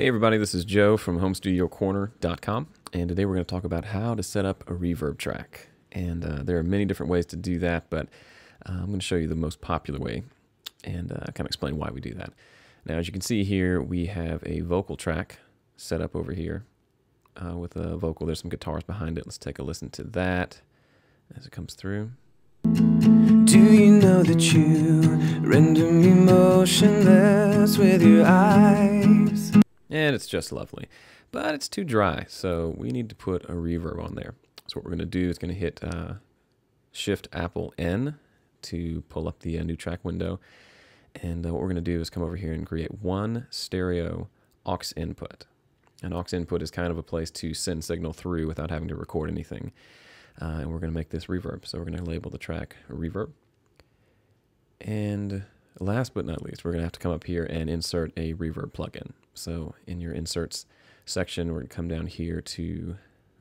Hey everybody, this is Joe from HomeStudioCorner.com, and today we're going to talk about how to set up a reverb track. And there are many different ways to do that, but I'm going to show you the most popular way and kind of explain why we do that. Now, as you can see here, we have a vocal track set up over here with a vocal. There's some guitars behind it. Let's take a listen to that as it comes through. Do you know that you render me motionless with your eyes? And it's just lovely, but it's too dry, so we need to put a reverb on there. So what we're going to do is going to hit Shift Apple N to pull up the new track window. And what we're going to do is come over here and create one stereo aux input. An aux input is kind of a place to send signal through without having to record anything. And we're going to make this reverb. So we're going to label the track reverb. And last but not least, we're going to have to come up here and insert a reverb plugin. So in your inserts section, we're going to come down here to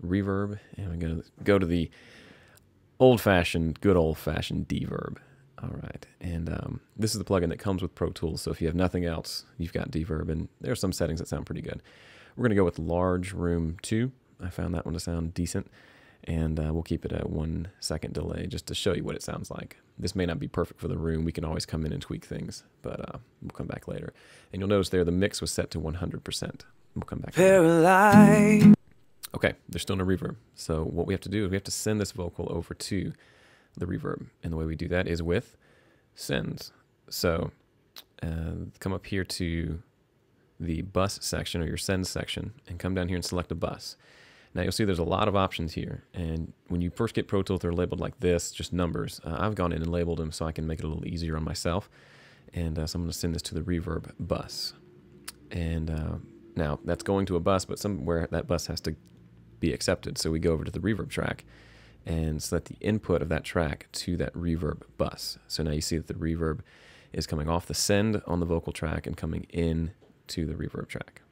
reverb, and we're going to go to the good old-fashioned deverb. All right, and this is the plugin that comes with Pro Tools. So if you have nothing else, you've got deverb, and there are some settings that sound pretty good. We're going to go with large room 2. I found that one to sound decent. And we'll keep it at 1 second delay just to show you what it sounds like. This may not be perfect for the room. We can always come in and tweak things, but we'll come back later. And you'll notice there the mix was set to 100%. We'll come back. Paralyzed. Okay, there's still no reverb. So what we have to do is we have to send this vocal over to the reverb. And the way we do that is with sends. So come up here to the bus section or your sends section and come down here and select a bus. Now you'll see there's a lot of options here, and when you first get Pro Tools, they're labeled like this, just numbers. I've gone in and labeled them so I can make it a little easier on myself, and so I'm going to send this to the reverb bus. And now that's going to a bus, but somewhere that bus has to be accepted, so we go over to the reverb track and select the input of that track to that reverb bus. So now you see that the reverb is coming off the send on the vocal track and coming in to the reverb track.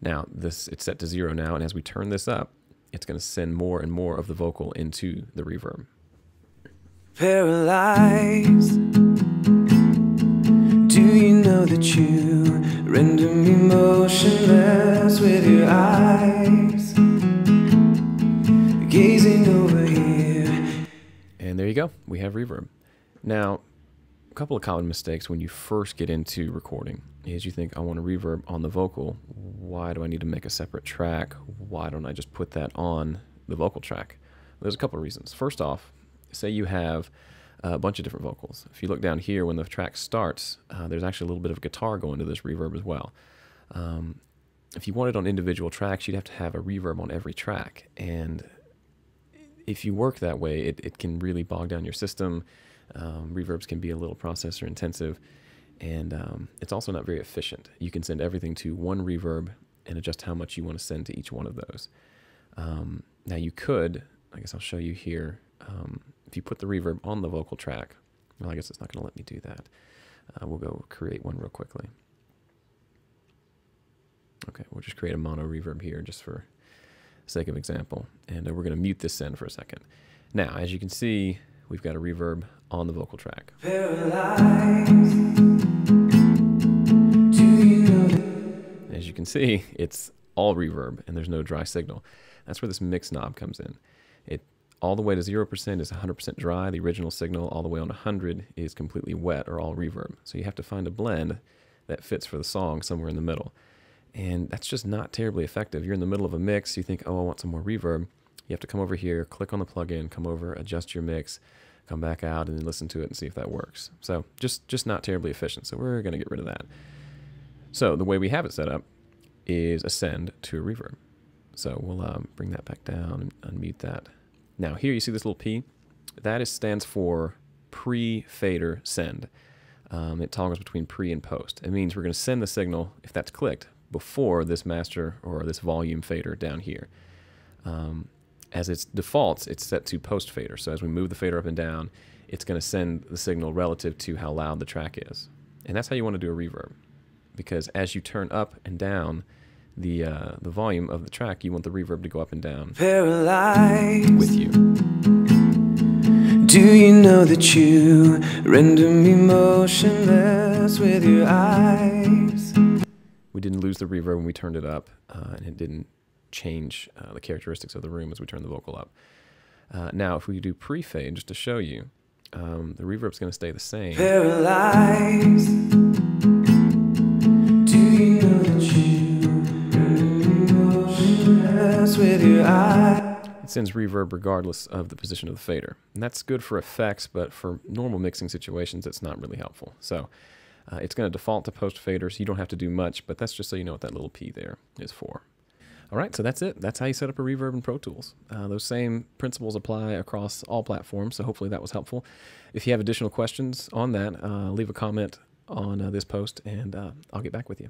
Now, it's set to 0 now, and as we turn this up, it's going to send more and more of the vocal into the reverb. Paralyzed. Do you know that you render me motionless with your eyes? Gazing over here. And there you go. We have reverb. Now, a couple of common mistakes when you first get into recording is you think, I want a reverb on the vocal. Why do I need to make a separate track? Why don't I just put that on the vocal track? There's a couple of reasons. First off, say you have a bunch of different vocals. If you look down here when the track starts, there's actually a little bit of guitar going to this reverb as well. If you wanted on individual tracks, you'd have to have a reverb on every track. And if you work that way, it can really bog down your system. Reverbs can be a little processor intensive, and it's also not very efficient. You can send everything to one reverb and adjust how much you want to send to each one of those. Now you could, I guess I'll show you here, if you put the reverb on the vocal track, well, I guess it's not going to let me do that. We'll go create one real quickly. Okay, we'll just create a mono reverb here just for sake of example, and we're going to mute this send for a second. Now, as you can see, we've got a reverb on the vocal track. As you can see, it's all reverb and there's no dry signal. That's where this mix knob comes in. All the way to 0% is 100% dry. The original signal all the way on 100 is completely wet or all reverb. So you have to find a blend that fits for the song somewhere in the middle. And that's just not terribly effective. You're in the middle of a mix, you think, oh, I want some more reverb. You have to come over here, click on the plugin, come over, adjust your mix, come back out, and then listen to it and see if that works. So just not terribly efficient. So we're going to get rid of that. So the way we have it set up is a send to a reverb. So we'll bring that back down and unmute that. Now here you see this little P. That stands for pre-fader send. It toggles between pre and post. It means we're going to send the signal, if that's clicked, before this master or this volume fader down here. As its defaults, it's set to post fader. So as we move the fader up and down, it's going to send the signal relative to how loud the track is. And that's how you want to do a reverb. Because as you turn up and down the volume of the track, you want the reverb to go up and down with you. Do you know that you render me motionless with your eyes? We didn't lose the reverb when we turned it up, and it didn't change the characteristics of the room as we turned the vocal up. Now, if we do pre-fade, just to show you, the reverb's going to stay the same. Paralyzed. Do you know that you emotionless with your eyes? It sends reverb regardless of the position of the fader. And that's good for effects, but for normal mixing situations, it's not really helpful. So it's going to default to post faders. You don't have to do much, but that's just so you know what that little P there is for. All right, so that's it. That's how you set up a reverb in Pro Tools. Those same principles apply across all platforms, so hopefully that was helpful. If you have additional questions on that, leave a comment on this post, and I'll get back with you.